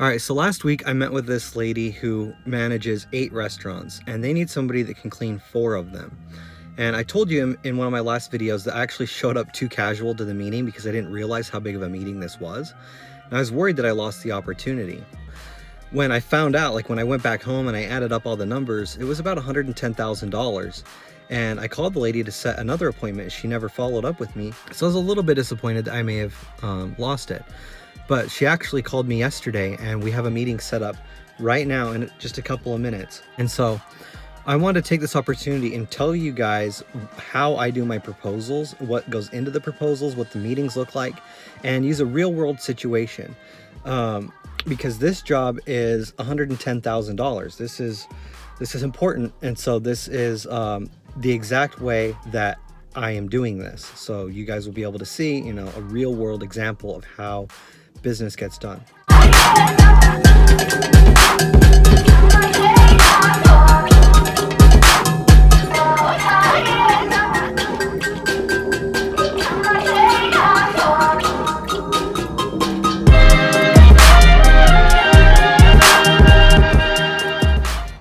All right, so last week I met with this lady who manages 8 restaurants, and they need somebody that can clean 4 of them. And I told you in one of my last videos that I actually showed up too casual to the meeting because I didn't realize how big of a meeting this was. And I was worried that I lost the opportunity. When I found out, like when I went back home and I added up all the numbers, it was about $110,000. And I called the lady to set another appointment. She never followed up with me. So I was a little bit disappointed that I may have lost it. But she actually called me yesterday and we have a meeting set up right now in just a couple of minutes. And so I wanted to take this opportunity and tell you guys how I do my proposals, what goes into the proposals, what the meetings look like, and use a real world situation. Because this job is $110,000. This is important. And so this is the exact way that I am doing this. So you guys will be able to see, a real world example of how business gets done.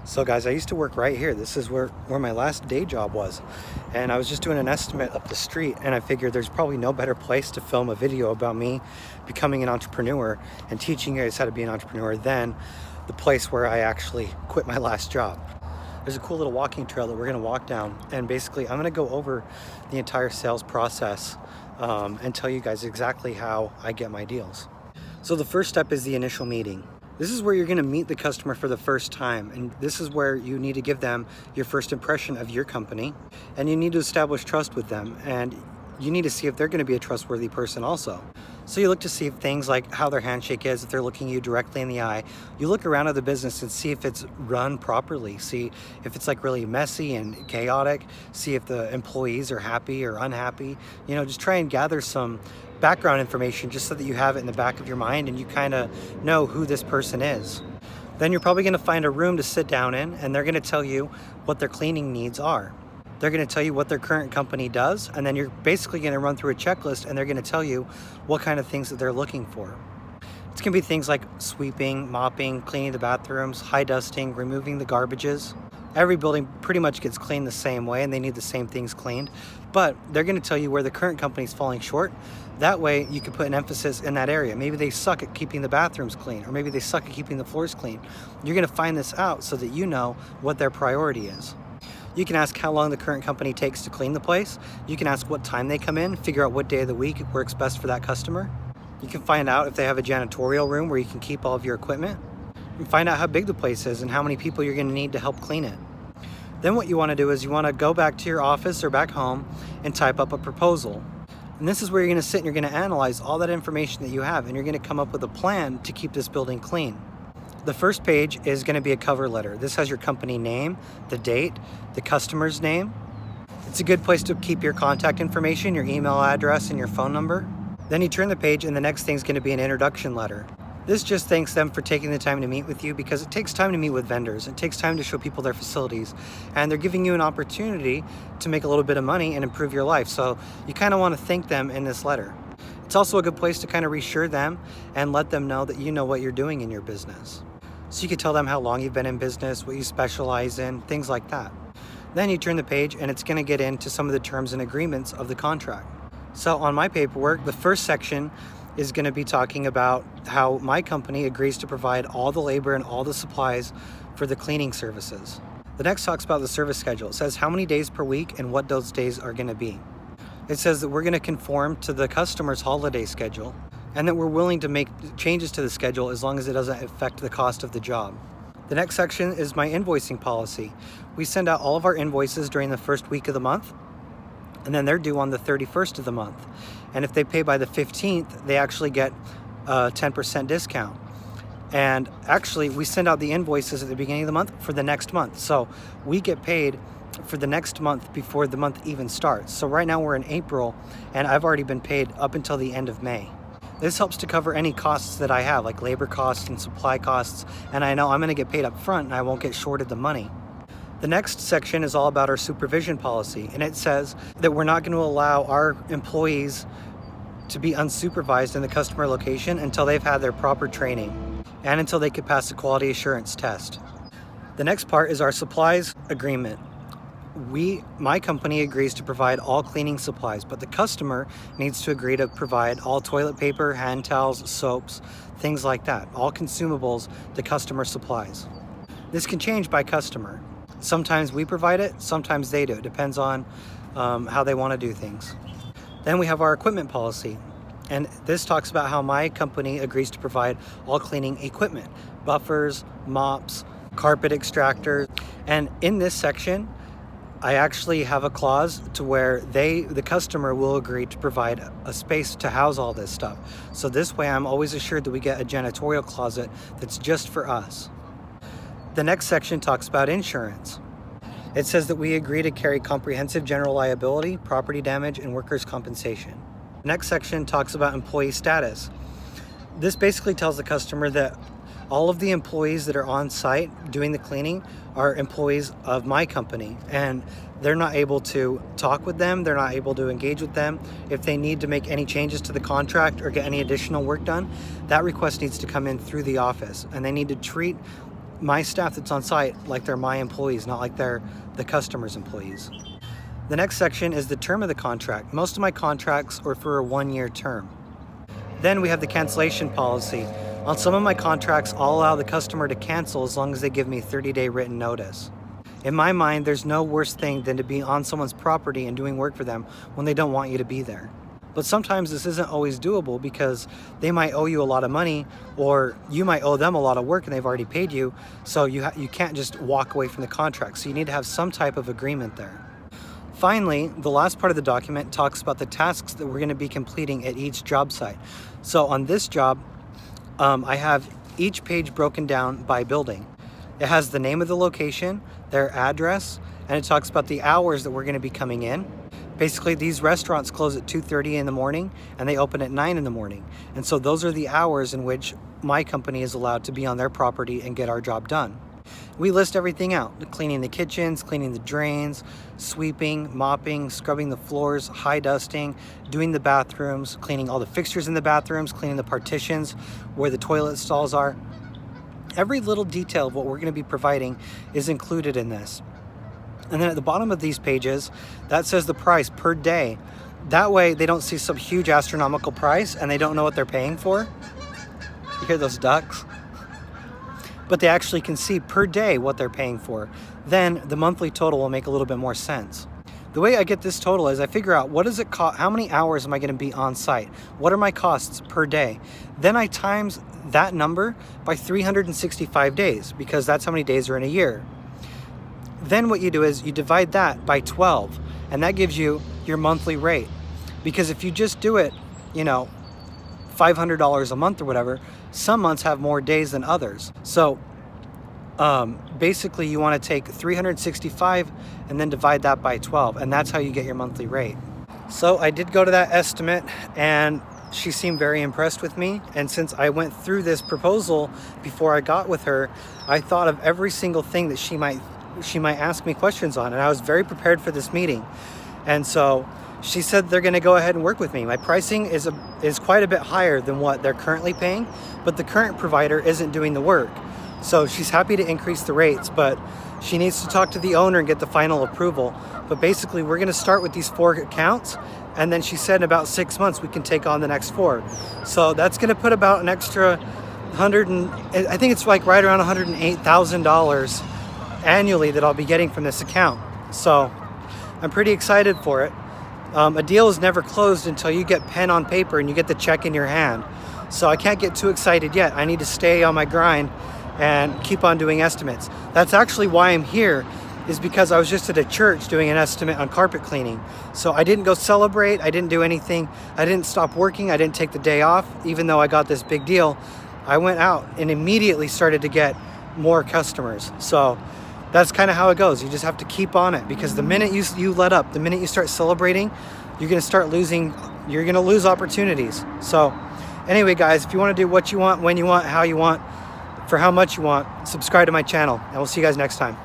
So guys, I used to work right here. This is where my last day job was. And I was just doing an estimate up the street, and I figured there's probably no better place to film a video about me becoming an entrepreneur and teaching you guys how to be an entrepreneur than the place where I actually quit my last job. There's a cool little walking trail that we're gonna walk down, and basically I'm gonna go over the entire sales process and tell you guys exactly how I get my deals. So the first step is the initial meeting. This is where you're gonna meet the customer for the first time, and this is where you need to give them your first impression of your company, and you need to establish trust with them, and you need to see if they're gonna be a trustworthy person also. So you look to see if things like how their handshake is, if they're looking you directly in the eye. You look around at the business and see if it's run properly. See if it's like really messy and chaotic. See if the employees are happy or unhappy. Just try and gather some background information just so that you have it in the back of your mind and you kind of know who this person is. Then you're probably gonna find a room to sit down in, and they're gonna tell you what their cleaning needs are. They're gonna tell you what their current company does, and then you're basically gonna run through a checklist and they're gonna tell you what kind of things that they're looking for. It's gonna be things like sweeping, mopping, cleaning the bathrooms, high dusting, removing the garbages. Every building pretty much gets cleaned the same way and they need the same things cleaned, but they're gonna tell you where the current company is falling short. That way you can put an emphasis in that area. Maybe they suck at keeping the bathrooms clean, or maybe they suck at keeping the floors clean. You're gonna find this out so that you know what their priority is. You can ask how long the current company takes to clean the place. You can ask what time they come in, figure out what day of the week works best for that customer. You can find out if they have a janitorial room where you can keep all of your equipment, and find out how big the place is and how many people you're gonna need to help clean it. Then what you wanna do is you wanna go back to your office or back home and type up a proposal. And this is where you're gonna sit and you're gonna analyze all that information that you have, and you're gonna come up with a plan to keep this building clean. The first page is gonna be a cover letter. This has your company name, the date, the customer's name. It's a good place to keep your contact information, your email address, and your phone number. Then you turn the page and the next thing's gonna be an introduction letter. This just thanks them for taking the time to meet with you, because it takes time to meet with vendors. It takes time to show people their facilities, and they're giving you an opportunity to make a little bit of money and improve your life. So you kind of want to thank them in this letter. It's also a good place to kind of reassure them and let them know that you know what you're doing in your business. So you could tell them how long you've been in business, what you specialize in, things like that. Then you turn the page and it's going to get into some of the terms and agreements of the contract. So on my paperwork, the first section is going to be talking about how my company agrees to provide all the labor and all the supplies for the cleaning services. The next talks about the service schedule. It says how many days per week and what those days are going to be. It says that we're going to conform to the customer's holiday schedule, and that we're willing to make changes to the schedule as long as it doesn't affect the cost of the job. The next section is my invoicing policy. We send out all of our invoices during the first week of the month, and then they're due on the 31st of the month. And if they pay by the 15th, they actually get a 10% discount. And actually, we send out the invoices at the beginning of the month for the next month. So we get paid for the next month before the month even starts. So right now we're in April, and I've already been paid up until the end of May. This helps to cover any costs that I have, like labor costs and supply costs, and I know I'm gonna get paid up front and I won't get shorted the money. The next section is all about our supervision policy, and it says that we're not going to allow our employees to be unsupervised in the customer location until they've had their proper training. and until they could pass the quality assurance test. The next part is our supplies agreement. My company agrees to provide all cleaning supplies, but the customer needs to agree to provide all toilet paper, hand towels, soaps, things like that, all consumables the customer supplies. This can change by customer. Sometimes we provide it, sometimes they do. It depends on how they want to do things. Then we have our equipment policy. And this talks about how my company agrees to provide all cleaning equipment, buffers, mops, carpet extractors. And in this section, I actually have a clause to where the customer will agree to provide a space to house all this stuff. So this way I'm always assured that we get a janitorial closet that's just for us. The next section talks about insurance. It says that we agree to carry comprehensive general liability, property damage, and workers' compensation. The next section talks about employee status. This basically tells the customer that all of the employees that are on site doing the cleaning are employees of my company, and they're not able to talk with them, they're not able to engage with them. If they need to make any changes to the contract or get any additional work done, that request needs to come in through the office, and they need to treat my staff that's on site like they're my employees, not like they're the customer's employees. The next section is the term of the contract. Most of my contracts are for a 1-year term. Then we have the cancellation policy. On some of my contracts, I'll allow the customer to cancel as long as they give me 30-day written notice. In my mind, there's no worse thing than to be on someone's property and doing work for them when they don't want you to be there. But sometimes this isn't always doable because they might owe you a lot of money, or you might owe them a lot of work and they've already paid you, so you can't just walk away from the contract. So you need to have some type of agreement there. Finally, the last part of the document talks about the tasks that we're going to be completing at each job site. So on this job, I have each page broken down by building. It has the name of the location, their address, and it talks about the hours that we're going to be coming in. Basically, these restaurants close at 2:30 in the morning and they open at 9 in the morning. And so those are the hours in which my company is allowed to be on their property and get our job done. We list everything out: cleaning the kitchens, cleaning the drains, sweeping, mopping, scrubbing the floors, high dusting, doing the bathrooms, cleaning all the fixtures in the bathrooms, cleaning the partitions where the toilet stalls are. Every little detail of what we're going to be providing is included in this. And then at the bottom of these pages, that says the price per day. That way they don't see some huge astronomical price and they don't know what they're paying for. You hear those ducks? But they actually can see per day what they're paying for. Then the monthly total will make a little bit more sense. The way I get this total is I figure out what does it cost, how many hours am I going to be on site? What are my costs per day? Then I times that number by 365 days because that's how many days are in a year. Then what you do is you divide that by 12 and that gives you your monthly rate. Because if you just do it, $500 a month or whatever, some months have more days than others. So basically you want to take 365 and then divide that by 12, and that's how you get your monthly rate. So I did go to that estimate and she seemed very impressed with me. And since I went through this proposal before I got with her, I thought of every single thing that she might ask me questions on, and I was very prepared for this meeting. And so she said they're going to go ahead and work with me. My pricing is quite a bit higher than what they're currently paying, but the current provider isn't doing the work. So she's happy to increase the rates, but she needs to talk to the owner and get the final approval. But basically, we're going to start with these 4 accounts, and then she said in about 6 months we can take on the next 4. So that's going to put about an extra I think it's like right around $108,000 annually that I'll be getting from this account. So I'm pretty excited for it. A deal is never closed until you get pen on paper and you get the check in your hand. So I can't get too excited yet. I need to stay on my grind and keep on doing estimates. That's actually why I'm here, is because I was just at a church doing an estimate on carpet cleaning. So I didn't go celebrate, I didn't do anything, I didn't stop working, I didn't take the day off, even though I got this big deal. I went out and immediately started to get more customers. So that's kind of how it goes. You just have to keep on it, because the minute you let up, the minute you start celebrating, you're going to lose opportunities. So anyway, guys, if you want to do what you want, when you want, how you want, for how much you want, subscribe to my channel, and we'll see you guys next time.